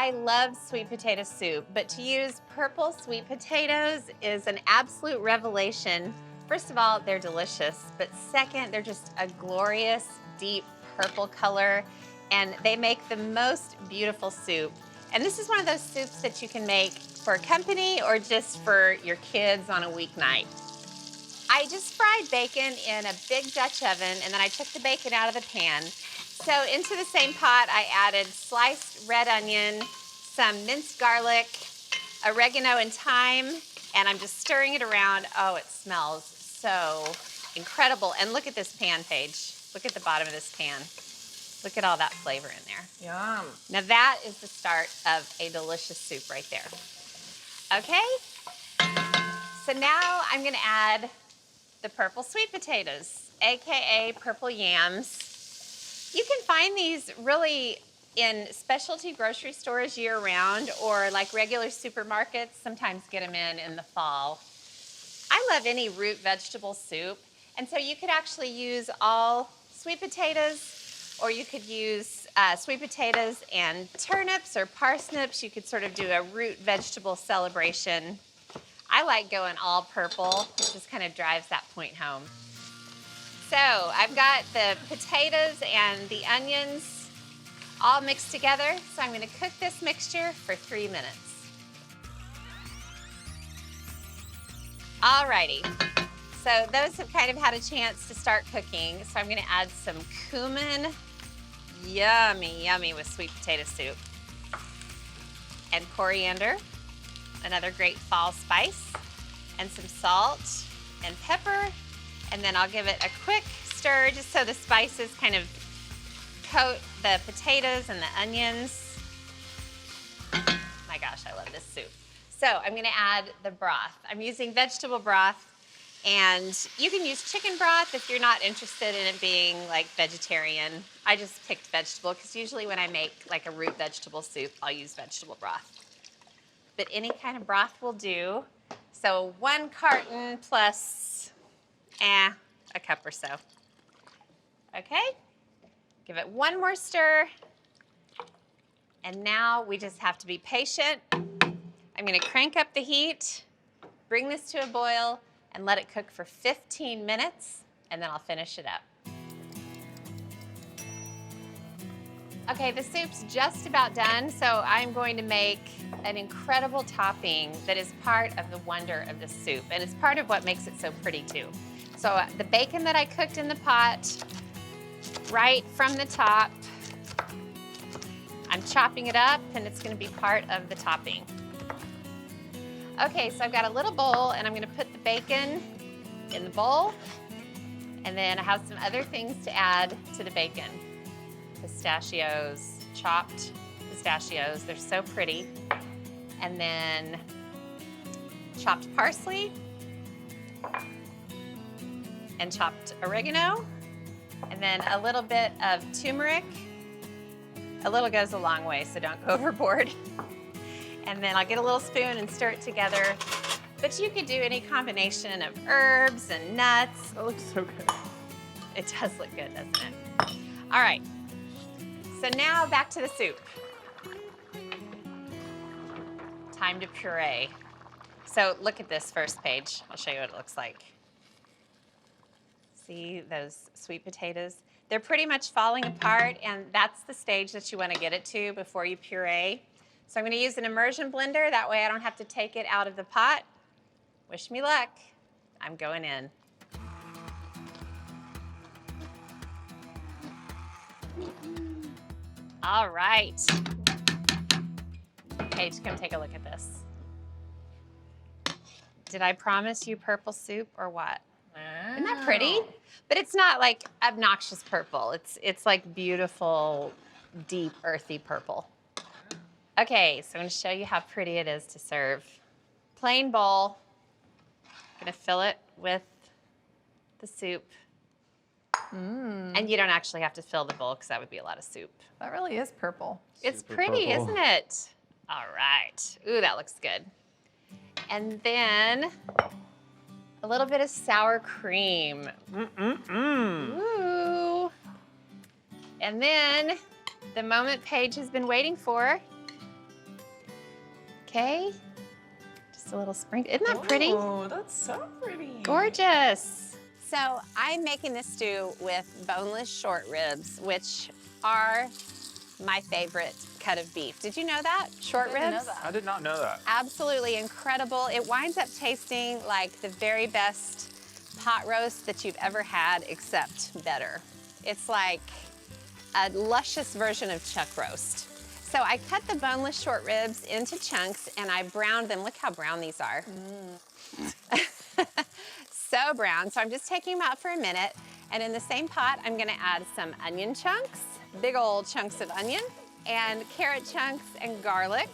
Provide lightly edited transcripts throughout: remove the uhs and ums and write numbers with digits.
I love sweet potato soup, but to use purple sweet potatoes is an absolute revelation. First of all, they're delicious, but second, they're just a glorious, deep purple color, and they make the most beautiful soup. And this is one of those soups that you can make for company or just for your kids on a weeknight. I just fried bacon in a big Dutch oven, and then I took the bacon out of the pan. So into the same pot, I added sliced red onion, some minced garlic, oregano and thyme, and I'm just stirring it around. Oh, it smells so incredible. And look at this pan, Paige. Look at the bottom of this pan. Look at all that flavor in there. Yum. Now that is the start of a delicious soup right there. Okay, so now I'm gonna add the purple sweet potatoes, AKA purple yams. You can find these really in specialty grocery stores year-round, or like regular supermarkets, sometimes get them in the fall. I love any root vegetable soup, and so you could actually use all sweet potatoes, or you could use sweet potatoes and turnips or parsnips. You could sort of do a root vegetable celebration. I like going all purple. It just kind of drives that point home. So I've got the potatoes and the onions all mixed together. So I'm going to cook this mixture for 3 minutes. Alrighty. So those have kind of had a chance to start cooking. So I'm going to add some cumin. Yummy, yummy with sweet potato soup. And coriander, another great fall spice, and some salt and pepper. And then I'll give it a quick stir just so the spices kind of coat the potatoes and the onions. My gosh, I love this soup. So I'm gonna add the broth. I'm using vegetable broth, and you can use chicken broth if you're not interested in it being like vegetarian. I just picked vegetable because usually when I make like a root vegetable soup, I'll use vegetable broth. But any kind of broth will do. So 1 carton plus a cup or so. Okay, give it one more stir. And now we just have to be patient. I'm gonna crank up the heat, bring this to a boil, and let it cook for 15 minutes, and then I'll finish it up. Okay, the soup's just about done, so I'm going to make an incredible topping that is part of the wonder of the soup, and it's part of what makes it so pretty too. So the bacon that I cooked in the pot, right from the top, I'm chopping it up, and it's gonna be part of the topping. Okay, so I've got a little bowl, and I'm gonna put the bacon in the bowl, and then I have some other things to add to the bacon. Pistachios, chopped pistachios, they're so pretty. And then chopped parsley, and chopped oregano, and then a little bit of turmeric. A little goes a long way, so don't go overboard. And then I'll get a little spoon and stir it together. But you could do any combination of herbs and nuts. That looks so good. It does look good, doesn't it? All right, so now back to the soup. Time to puree. So look at this first page. I'll show you what it looks like. See those sweet potatoes? They're pretty much falling apart, and that's the stage that you want to get it to before you puree. So I'm going to use an immersion blender. That way I don't have to take it out of the pot. Wish me luck. I'm going in. All right. Paige, come take a look at this. Did I promise you purple soup or what? Wow. Isn't that pretty? But it's not like obnoxious purple. It's like beautiful, deep, earthy purple. Okay, so I'm gonna show you how pretty it is to serve. Plain bowl. I'm gonna fill it with the soup. And you don't actually have to fill the bowl because that would be a lot of soup. That really is purple. It's Super pretty, purple. isn't it? All right. Ooh, that looks good. And then a little bit of sour cream. Ooh. And then the moment Paige has been waiting for, Okay, just a little sprinkle. Isn't that pretty? Oh, that's so pretty. Gorgeous. So I'm making this stew with boneless short ribs, which are my favorite cut of beef. Did you know that? Short ribs? I did not know that. Absolutely incredible. It winds up tasting like the very best pot roast that you've ever had, except better. It's like a luscious version of chuck roast. So I cut the boneless short ribs into chunks and I browned them. Look how brown these are. So brown. So I'm just taking them out for a minute. And in the same pot, I'm gonna add some onion chunks, big old chunks of onion, and carrot chunks and garlic.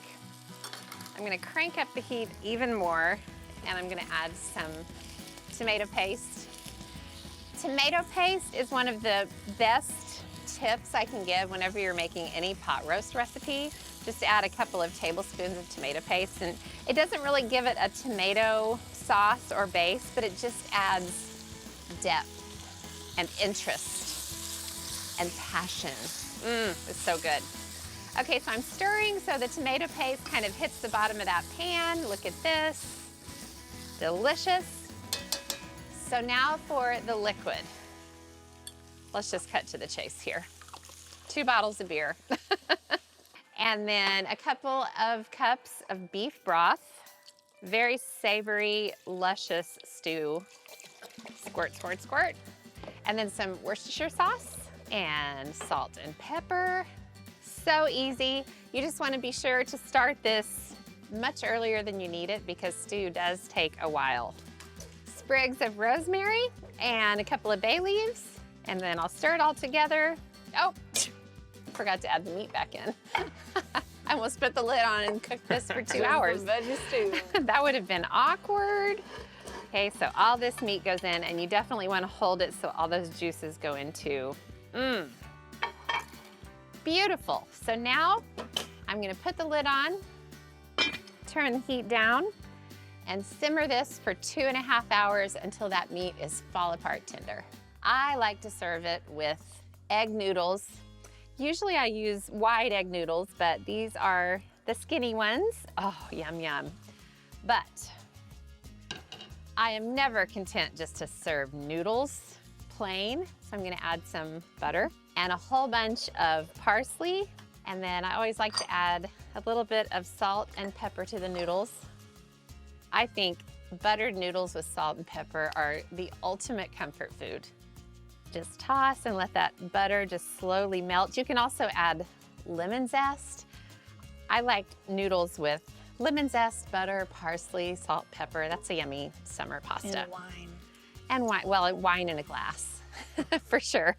I'm gonna crank up the heat even more, and I'm gonna add some tomato paste. Tomato paste is one of the best tips I can give whenever you're making any pot roast recipe. Just add a couple of tablespoons of tomato paste, and it doesn't really give it a tomato sauce or base, but it just adds depth and interest and passion. It's so good. Okay, so I'm stirring so the tomato paste kind of hits the bottom of that pan. Look at this, delicious. So now for the liquid. Let's just cut to the chase here. 2 bottles of beer. And then a couple of cups of beef broth. Very savory, luscious stew. Squirt, squirt, squirt. And then some Worcestershire sauce and salt and pepper. So easy. You just want to be sure to start this much earlier than you need it because stew does take a while. Sprigs of rosemary and a couple of bay leaves, and then I'll stir it all together. Oh, forgot to add the meat back in. I almost put the lid on and cooked this for 2 hours. Veggie stew. That would have been awkward. Okay, so all this meat goes in, and you definitely want to hold it so all those juices go into. Beautiful. So now I'm gonna put the lid on, turn the heat down, and simmer this for 2.5 hours until that meat is fall apart tender. I like to serve it with egg noodles. Usually I use wide egg noodles, but these are the skinny ones. Oh, yum, yum. But I am never content just to serve noodles plain. So I'm gonna add some butter and a whole bunch of parsley. And then I always like to add a little bit of salt and pepper to the noodles. I think buttered noodles with salt and pepper are the ultimate comfort food. Just toss and let that butter just slowly melt. You can also add lemon zest. I like noodles with lemon zest, butter, parsley, salt, pepper. That's a yummy summer pasta. And wine. And wine, well, wine in a glass, for sure.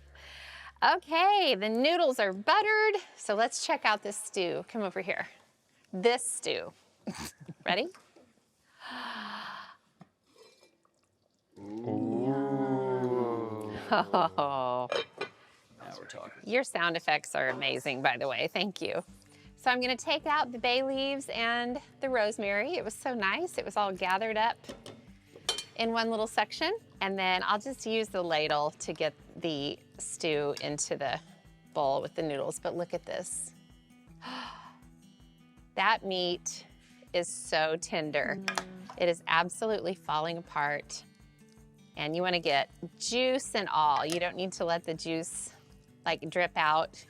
Okay, the noodles are buttered, so let's check out this stew. Come over here. This stew. Ready? Oh, Now we're talking. your sound effects are amazing, by the way. Thank you. So I'm gonna take out the bay leaves and the rosemary. It was so nice. It was all gathered up in one little section. And then I'll just use the ladle to get the stew into the bowl with the noodles. But look at this. That meat is so tender. It is absolutely falling apart. And you want to get juice and all. You don't need to let the juice like drip out.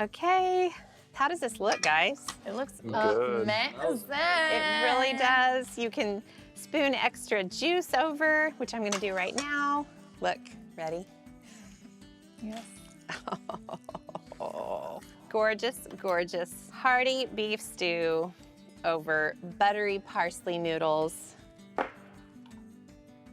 Okay, how does this look, guys? It looks Good. amazing. It really does. You can spoon extra juice over, which I'm gonna do right now. Look, ready? Yes. Oh, gorgeous, gorgeous. Hearty beef stew over buttery parsley noodles.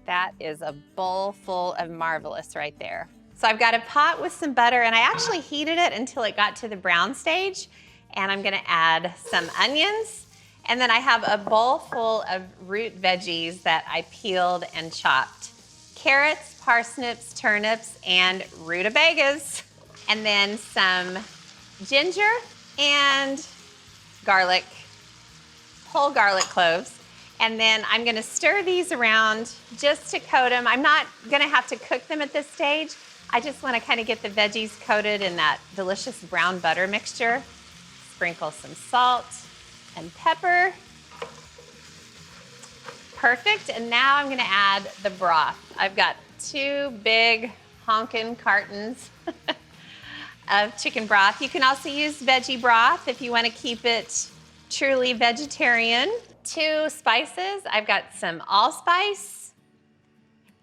That is a bowl full of marvelous right there. So I've got a pot with some butter, and I actually heated it until it got to the brown stage, and I'm gonna add some onions, and then I have a bowl full of root veggies that I peeled and chopped. Carrots, parsnips, turnips, and rutabagas, and then some ginger and garlic, whole garlic cloves. And then I'm gonna stir these around just to coat them. I'm not gonna have to cook them at this stage. I just wanna kind of get the veggies coated in that delicious brown butter mixture. Sprinkle some salt and pepper. Perfect, and now I'm gonna add the broth. I've got 2 big honkin' cartons of chicken broth. You can also use veggie broth if you wanna keep it truly vegetarian. 2 spices, I've got some allspice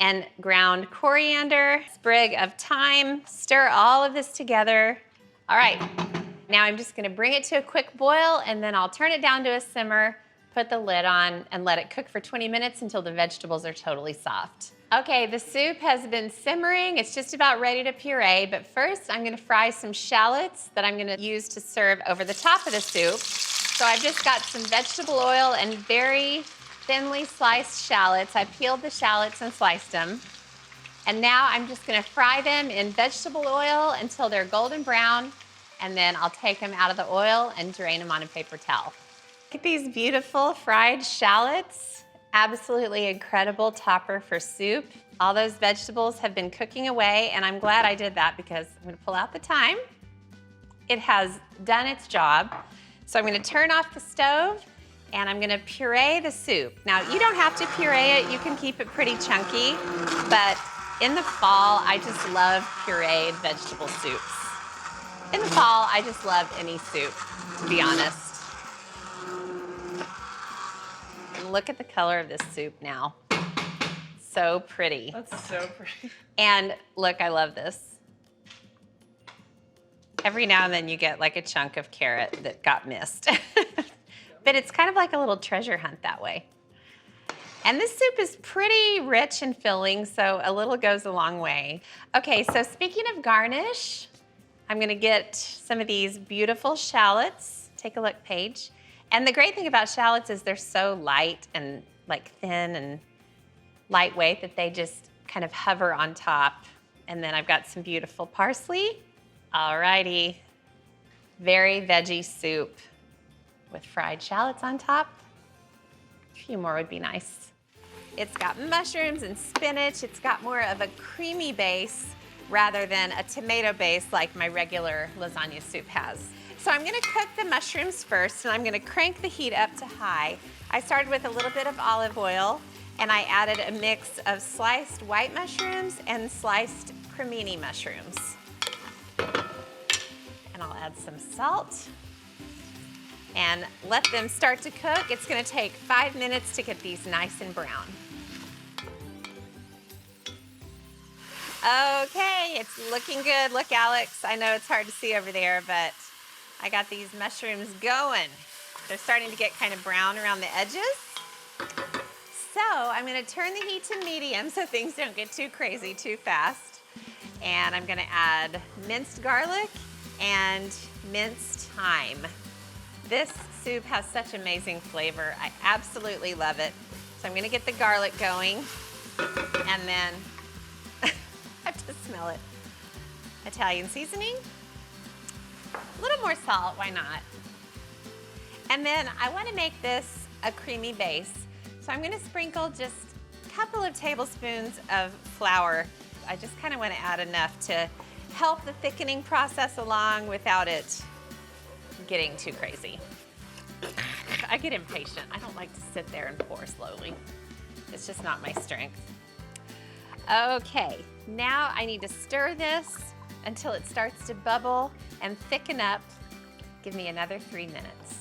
and ground coriander, sprig of thyme. Stir all of this together. All right, now I'm just gonna bring it to a quick boil and then I'll turn it down to a simmer, put the lid on, and let it cook for 20 minutes until the vegetables are totally soft. Okay, the soup has been simmering. It's just about ready to puree, but first I'm gonna fry some shallots that I'm gonna use to serve over the top of the soup. So I've just got some vegetable oil and very thinly sliced shallots. I peeled the shallots and sliced them. And now I'm just gonna fry them in vegetable oil until they're golden brown, and then I'll take them out of the oil and drain them on a paper towel. Look at these beautiful fried shallots. Absolutely incredible topper for soup. All those vegetables have been cooking away, and I'm glad I did that because I'm gonna pull out the thyme. It has done its job. So I'm gonna turn off the stove and I'm gonna puree the soup. Now, you don't have to puree it, you can keep it pretty chunky, but in the fall, I just love pureed vegetable soups. In the fall, I just love any soup, to be honest. And look at the color of this soup now. So pretty. That's so pretty. And look, I love this. Every now and then you get like a chunk of carrot that got missed. But it's kind of like a little treasure hunt that way. And this soup is pretty rich and filling, so a little goes a long way. Okay, so speaking of garnish, I'm gonna get some of these beautiful shallots. Take a look, Paige. And the great thing about shallots is they're so light and like thin and lightweight that they just kind of hover on top. And then I've got some beautiful parsley. Alrighty, very veggie soup with fried shallots on top. A few more would be nice. It's got mushrooms and spinach. It's got more of a creamy base rather than a tomato base like my regular lasagna soup has. So I'm gonna cook the mushrooms first, and I'm gonna crank the heat up to high. I started with a little bit of olive oil, and I added a mix of sliced white mushrooms and sliced cremini mushrooms. And I'll add some salt and let them start to cook. It's gonna take 5 minutes to get these nice and brown. Okay, it's looking good. Look, Alex, I know it's hard to see over there, but I got these mushrooms going. They're starting to get kind of brown around the edges. So I'm gonna turn the heat to medium so things don't get too crazy too fast. And I'm gonna add minced garlic and minced thyme. This soup has such amazing flavor. I absolutely love it. So I'm gonna get the garlic going, and then I have to smell it. Italian seasoning, a little more salt, why not? And then I wanna make this a creamy base. So I'm gonna sprinkle just a couple of tablespoons of flour. I just kinda wanna add enough to help the thickening process along without it getting too crazy. I get impatient. I don't like to sit there and pour slowly. It's just not my strength. Okay, now I need to stir this until it starts to bubble and thicken up. Give me another 3 minutes.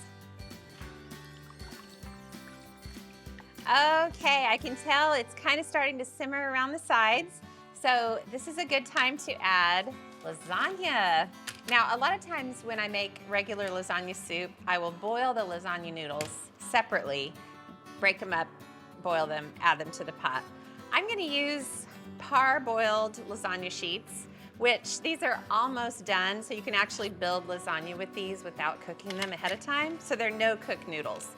Okay, I can tell it's kind of starting to simmer around the sides. So this is a good time to add lasagna. Now, a lot of times when I make regular lasagna soup, I will boil the lasagna noodles separately, break them up, boil them, add them to the pot. I'm gonna use par-boiled lasagna sheets, which these are almost done, so you can actually build lasagna with these without cooking them ahead of time, so they're no-cook noodles.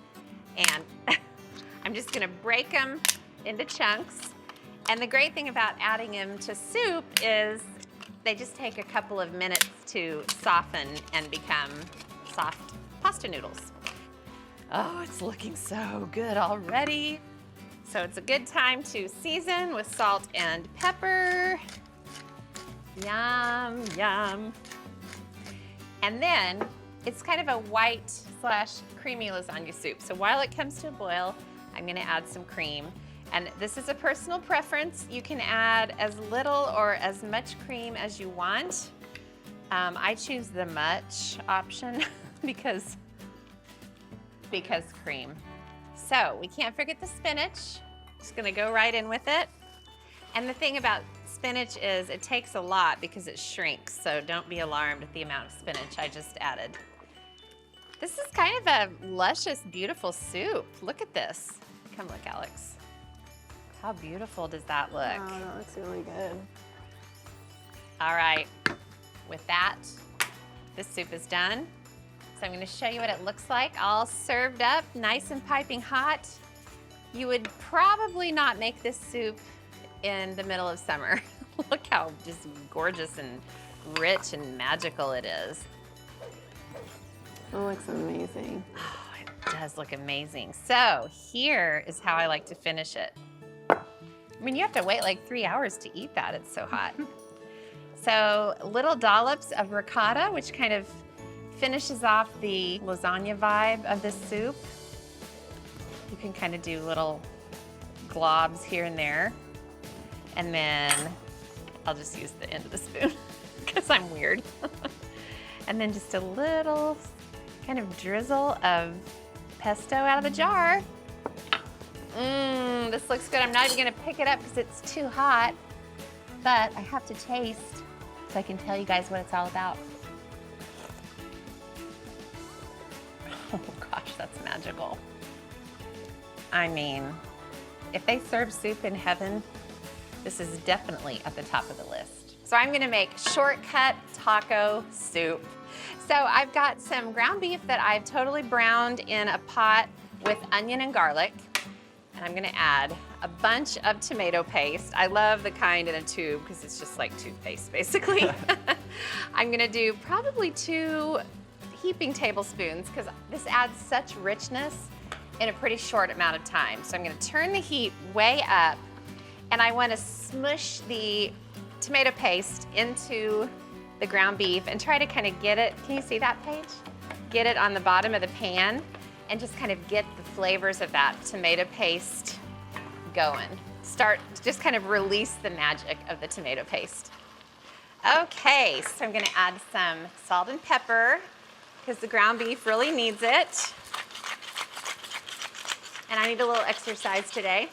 And I'm just gonna break them into chunks. And the great thing about adding them to soup is they just take a couple of minutes to soften and become soft pasta noodles. Oh, it's looking so good already. So it's a good time to season with salt and pepper. Yum, yum. And then it's kind of a white/creamy lasagna soup. So while it comes to a boil, I'm gonna add some cream. And this is a personal preference. You can add as little or as much cream as you want. I choose the much option because cream. So we can't forget the spinach. Just gonna go right in with it. And the thing about spinach is it takes a lot because it shrinks, so don't be alarmed at the amount of spinach I just added. This is kind of a luscious, beautiful soup. Look at this. Come look, Alex. How beautiful does that look? Oh, that looks really good. All right, with that, this soup is done. So I'm gonna show you what it looks like, all served up, nice and piping hot. You would probably not make this soup in the middle of summer. Look how just gorgeous and rich and magical it is. It looks amazing. Oh, it does look amazing. So here is how I like to finish it. I mean, you have to wait like 3 hours to eat that, it's so hot. So little dollops of ricotta, which kind of finishes off the lasagna vibe of this soup. You can kind of do little globs here and there. And then I'll just use the end of the spoon because I'm weird. And then just a little kind of drizzle of pesto out of the jar. Mmm, this looks good. I'm not even gonna pick it up because it's too hot, but I have to taste so I can tell you guys what it's all about. Oh gosh, that's magical. I mean, if they serve soup in heaven, this is definitely at the top of the list. So I'm gonna make shortcut taco soup. So I've got some ground beef that I've totally browned in a pot with onion and garlic. And I'm gonna add a bunch of tomato paste. I love the kind in a tube because it's just like toothpaste, basically. I'm gonna do probably 2 heaping tablespoons because this adds such richness in a pretty short amount of time. So I'm gonna turn the heat way up, and I wanna smush the tomato paste into the ground beef and try to kind of get it, can you see that, Paige? Get it on the bottom of the pan and just kind of get the flavors of that tomato paste going. Just kind of release the magic of the tomato paste. Okay, so I'm gonna add some salt and pepper because the ground beef really needs it. And I need a little exercise today.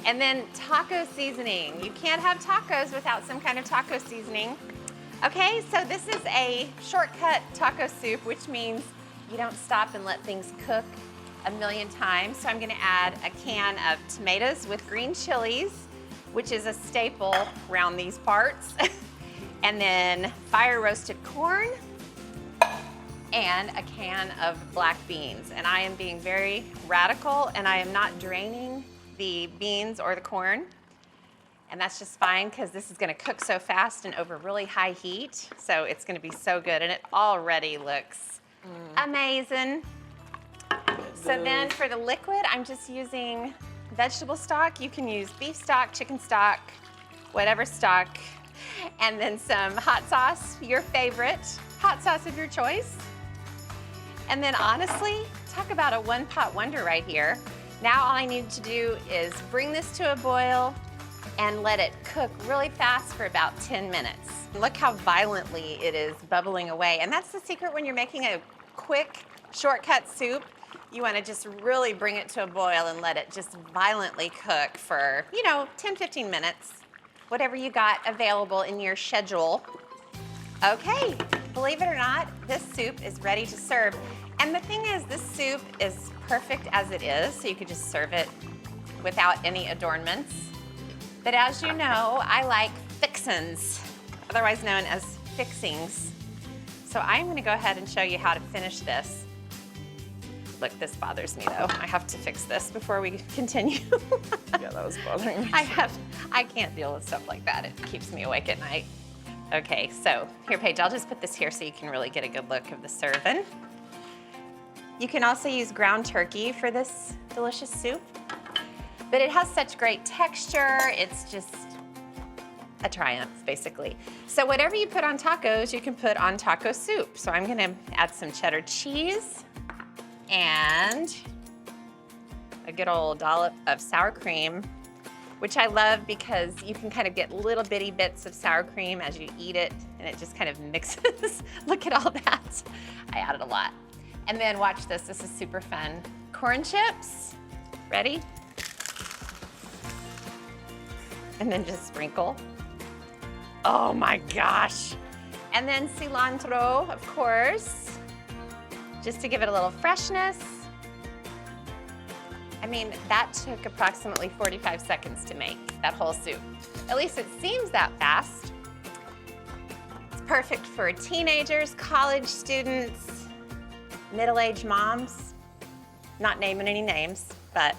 And then taco seasoning. You can't have tacos without some kind of taco seasoning. Okay, so this is a shortcut taco soup, which means you don't stop and let things cook a million times. So I'm gonna add a can of tomatoes with green chilies, which is a staple around these parts. And then fire roasted corn and a can of black beans. And I am being very radical, and I am not draining the beans or the corn. And that's just fine because this is gonna cook so fast and over really high heat. So it's gonna be so good, and it already looks amazing. So then for the liquid, I'm just using vegetable stock. You can use beef stock, chicken stock, whatever stock. And then some hot sauce, your favorite hot sauce of your choice. And then honestly, talk about a one-pot wonder right here. Now all I need to do is bring this to a boil and let it cook really fast for about 10 minutes. Look how violently it is bubbling away. And that's the secret when you're making a quick, shortcut soup. You wanna just really bring it to a boil and let it just violently cook for, 10, 15 minutes. Whatever you got available in your schedule. Okay, believe it or not, this soup is ready to serve. And the thing is, this soup is perfect as it is, so you could just serve it without any adornments. But as you know, I like fixins, otherwise known as fixings. So I'm gonna go ahead and show you how to finish this. Look, this bothers me though. I have to fix this before we continue. Yeah, that was bothering me. I can't deal with stuff like that. It keeps me awake at night. Okay, so here, Paige, I'll just put this here so you can really get a good look of the serving. You can also use ground turkey for this delicious soup, but it has such great texture. It's just a triumph, basically. So whatever you put on tacos, you can put on taco soup. So I'm gonna add some cheddar cheese and a good old dollop of sour cream, which I love because you can kind of get little bitty bits of sour cream as you eat it, and it just kind of mixes. Look at all that. I added a lot. And then watch this, this is super fun. Corn chips, ready? And then just sprinkle. Oh my gosh. And then cilantro, of course, just to give it a little freshness. I mean, that took approximately 45 seconds to make, that whole soup. At least it seems that fast. It's perfect for teenagers, college students, middle-aged moms. Not naming any names, but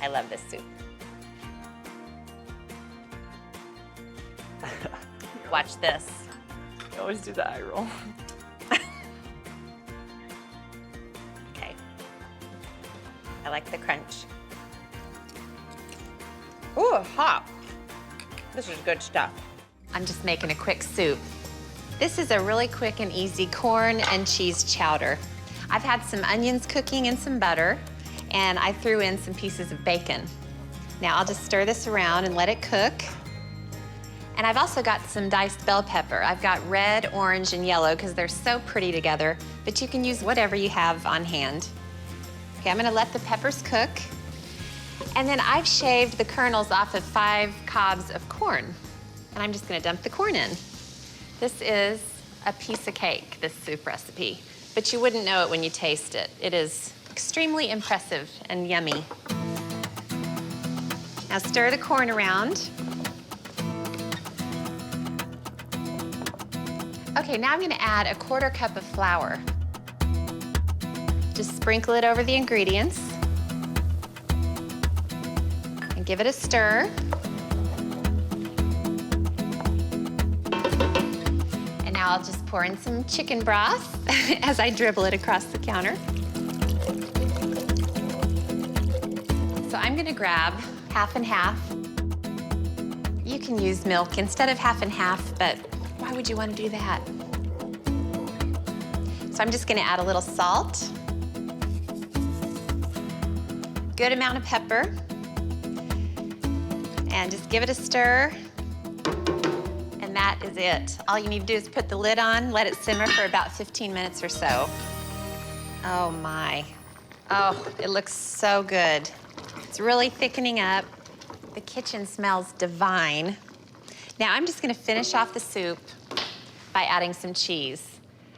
I love this soup. Watch this. You always do the eye roll. Okay. I like the crunch. Ooh, hot. This is good stuff. I'm just making a quick soup. This is a really quick and easy corn and cheese chowder. I've had some onions cooking in some butter, and I threw in some pieces of bacon. Now I'll just stir this around and let it cook. And I've also got some diced bell pepper. I've got red, orange, and yellow because they're so pretty together, but you can use whatever you have on hand. Okay, I'm gonna let the peppers cook. And then I've shaved the kernels off of 5 cobs of corn. And I'm just gonna dump the corn in. This is a piece of cake, this soup recipe, but you wouldn't know it when you taste it. It is extremely impressive and yummy. Now stir the corn around. Okay, now I'm gonna add a 1/4 cup of flour. Just sprinkle it over the ingredients and give it a stir. And now I'll just pour in some chicken broth as I dribble it across the counter. So I'm gonna grab half and half. You can use milk instead of half and half, but why would you want to do that? So I'm just gonna add a little salt, good amount of pepper, and just give it a stir, and that is it. All you need to do is put the lid on, let it simmer for about 15 minutes or so. Oh my. Oh, it looks so good. It's really thickening up. The kitchen smells divine. Now I'm just gonna finish off the soup by adding some cheese.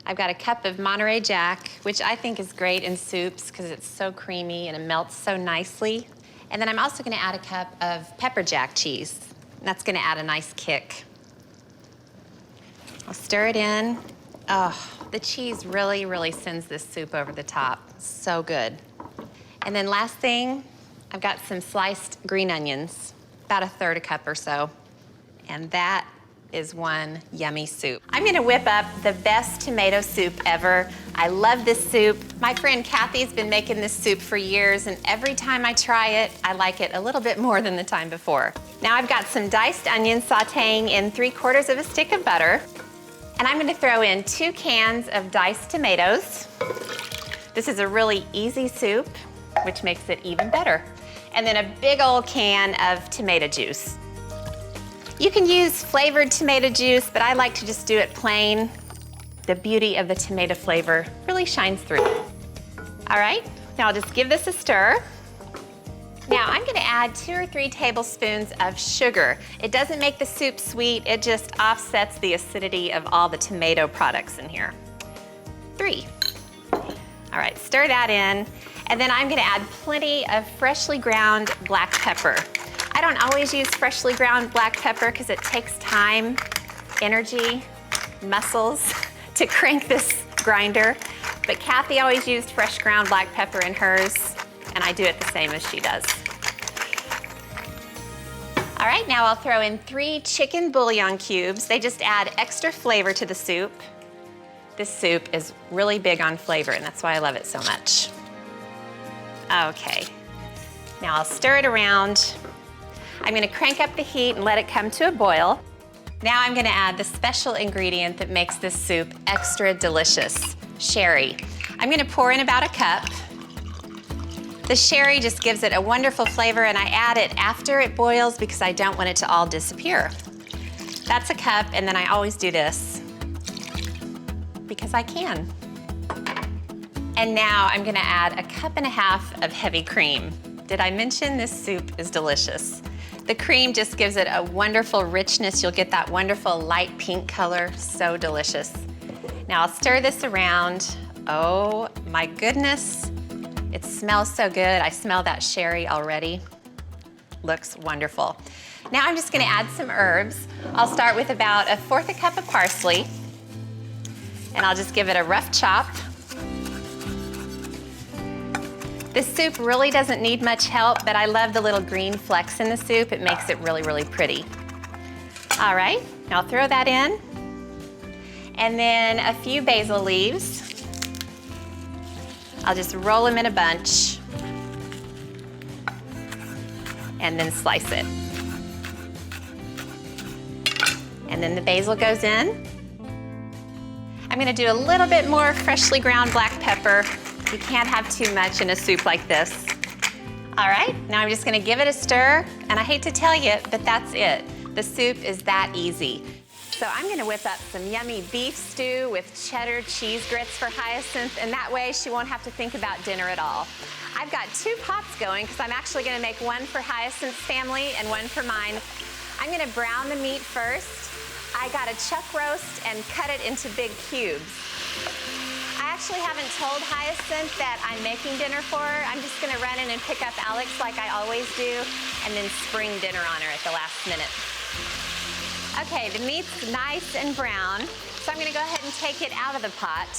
I've got a cup of Monterey Jack, which I think is great in soups because it's so creamy and it melts so nicely. And then I'm also gonna add a cup of pepper jack cheese. That's gonna add a nice kick. I'll stir it in. Oh, the cheese really, really sends this soup over the top. So good. And then last thing, I've got some sliced green onions, about 1/3 cup or so. And that is one yummy soup. I'm gonna whip up the best tomato soup ever. I love this soup. My friend Kathy's been making this soup for years, and every time I try it, I like it a little bit more than the time before. Now I've got some diced onions sauteing in 3/4 of a stick of butter, and I'm gonna throw in 2 cans of diced tomatoes. This is a really easy soup, which makes it even better. And then a big old can of tomato juice. You can use flavored tomato juice, but I like to just do it plain. The beauty of the tomato flavor really shines through. All right, now I'll just give this a stir. Now I'm gonna add 2 or 3 tablespoons of sugar. It doesn't make the soup sweet, it just offsets the acidity of all the tomato products in here. 3. All right, stir that in. And then I'm gonna add plenty of freshly ground black pepper. I don't always use freshly ground black pepper because it takes time, energy, muscles to crank this grinder. But Kathy always used fresh ground black pepper in hers, and I do it the same as she does. All right, now I'll throw in 3 chicken bouillon cubes. They just add extra flavor to the soup. This soup is really big on flavor, and that's why I love it so much. Okay, now I'll stir it around. I'm gonna crank up the heat and let it come to a boil. Now I'm gonna add the special ingredient that makes this soup extra delicious, sherry. I'm gonna pour in about a cup. The sherry just gives it a wonderful flavor, and I add it after it boils because I don't want it to all disappear. That's a cup, and then I always do this because I can. And now I'm gonna add a cup and a half of heavy cream. Did I mention this soup is delicious? The cream just gives it a wonderful richness. You'll get that wonderful light pink color, so delicious. Now I'll stir this around. Oh my goodness, it smells so good. I smell that sherry already. Looks wonderful. Now I'm just gonna add some herbs. I'll start with about 1/4 cup of parsley, and I'll just give it a rough chop. This soup really doesn't need much help, but I love the little green flecks in the soup. It makes it really, really pretty. All right, now I'll throw that in. And then a few basil leaves. I'll just roll them in a bunch and then slice it. And then the basil goes in. I'm gonna do a little bit more freshly ground black pepper. You can't have too much in a soup like this. All right, now I'm just gonna give it a stir, and I hate to tell you, but that's it. The soup is that easy. So I'm gonna whip up some yummy beef stew with cheddar cheese grits for Hyacinth, and that way she won't have to think about dinner at all. I've got 2 pots going because I'm actually gonna make one for Hyacinth's family and one for mine. I'm gonna brown the meat first. I got a chuck roast and cut it into big cubes. I actually haven't told Hyacinth that I'm making dinner for her. I'm just gonna run in and pick up Alex like I always do and then spring dinner on her at the last minute. Okay, the meat's nice and brown, so I'm gonna go ahead and take it out of the pot.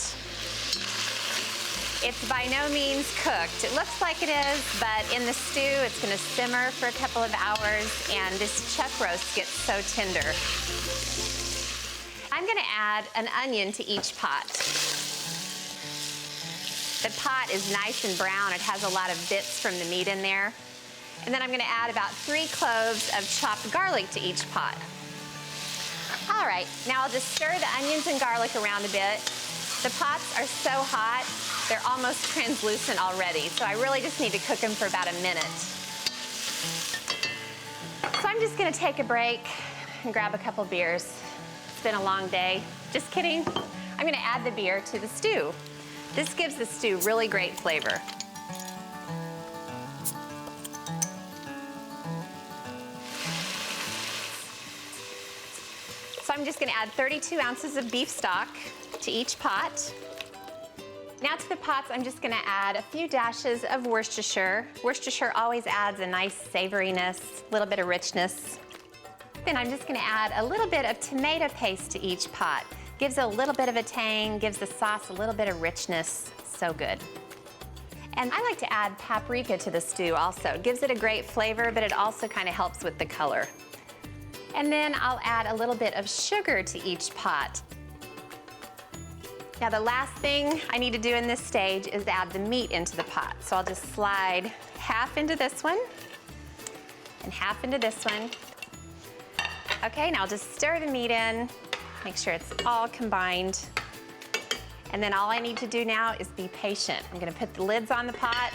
It's by no means cooked. It looks like it is, but in the stew, it's gonna simmer for a couple of hours, and this chuck roast gets so tender. I'm gonna add an onion to each pot. The pot is nice and brown. It has a lot of bits from the meat in there. And then I'm gonna add about 3 cloves of chopped garlic to each pot. All right, now I'll just stir the onions and garlic around a bit. The pots are so hot, they're almost translucent already, so I really just need to cook them for about a minute. So I'm just gonna take a break and grab a couple beers. It's been a long day. Just kidding. I'm gonna add the beer to the stew. This gives the stew really great flavor. So I'm just gonna add 32 ounces of beef stock to each pot. Now to the pots, I'm just gonna add a few dashes of Worcestershire. Worcestershire always adds a nice savoriness, a little bit of richness. Then I'm just gonna add a little bit of tomato paste to each pot. Gives it a little bit of a tang, gives the sauce a little bit of richness, so good. And I like to add paprika to the stew also. It gives it a great flavor, but it also kind of helps with the color. And then I'll add a little bit of sugar to each pot. Now the last thing I need to do in this stage is add the meat into the pot. So I'll just slide half into this one and half into this one. Okay, now I'll just stir the meat in, make sure it's all combined. And then all I need to do now is be patient. I'm gonna put the lids on the pot,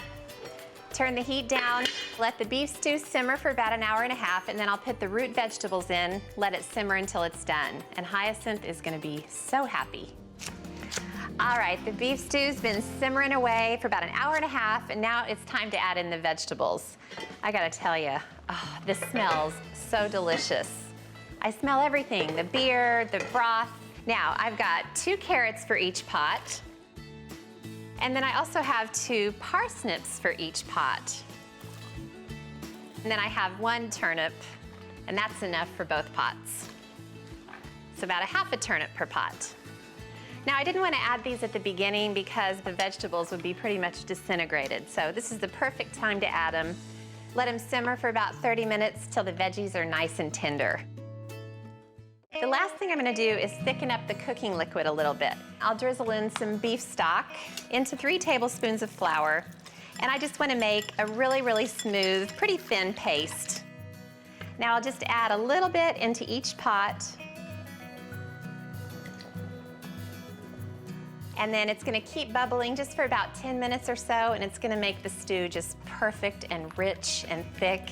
turn the heat down, let the beef stew simmer for about 1.5 hours, and then I'll put the root vegetables in, let it simmer until it's done. And Hyacinth is gonna be so happy. All right, the beef stew's been simmering away for about 1.5 hours, and now it's time to add in the vegetables. I gotta tell you, oh, this smells so delicious. I smell everything, the beer, the broth. Now, I've got 2 carrots for each pot. And then I also have 2 parsnips for each pot. And then I have 1 turnip, and that's enough for both pots. So about 1/2 turnip per pot. Now I didn't want to add these at the beginning because the vegetables would be pretty much disintegrated. So this is the perfect time to add them. Let them simmer for about 30 minutes till the veggies are nice and tender. The last thing I'm gonna do is thicken up the cooking liquid a little bit. I'll drizzle in some beef stock into 3 tablespoons of flour, and I just wanna make a really, really smooth, pretty thin paste. Now I'll just add a little bit into each pot. And then it's gonna keep bubbling just for about 10 minutes or so, and it's gonna make the stew just perfect and rich and thick.